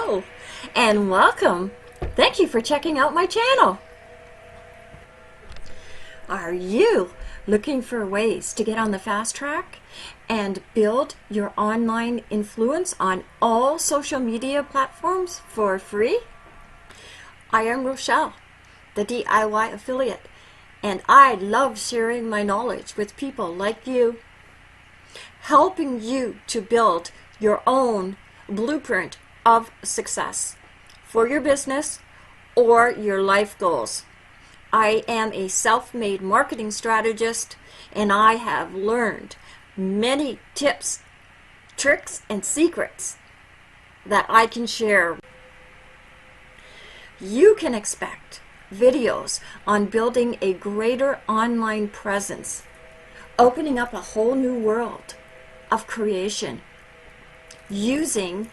Hello and welcome. Thank you for checking out my channel. Are you looking for ways to get on the fast track and build your online influence on all social media platforms for free? I am Rochelle, the DIY affiliate, and I love sharing my knowledge with people like you, helping you to build your own blueprint of success for your business or your life goals. I am a self-made marketing strategist, and I have learned many tips, tricks, and secrets that I can share. You can expect videos on building a greater online presence, opening up a whole new world of creation, using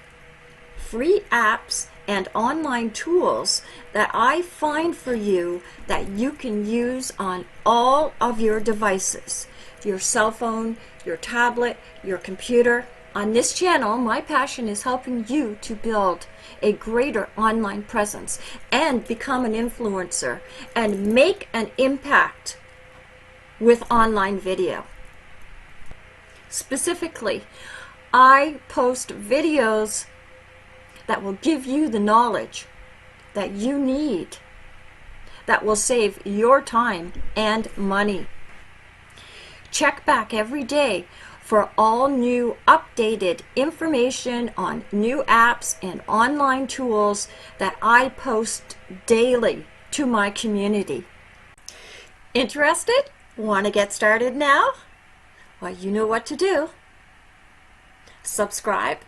free apps and online tools that I find for you that you can use on all of your devices, your cell phone, your tablet, your computer. On this channel, my passion is helping you to build a greater online presence and become an influencer and make an impact with online video. Specifically, I post videos that will give you the knowledge that you need, that will save your time and money. Check back every day for all new updated information on new apps and online tools that I post daily to my community. Interested? Want to get started now? Well, you know what to do. Subscribe,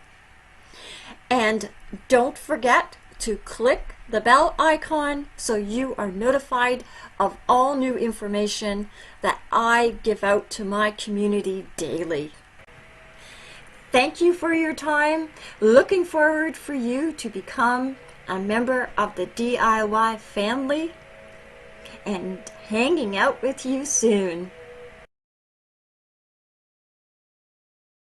and don't forget to click the bell icon so you are notified of all new information that I give out to my community daily. Thank you for your time. Looking forward for you to become a member of the DIY family and hanging out with you soon.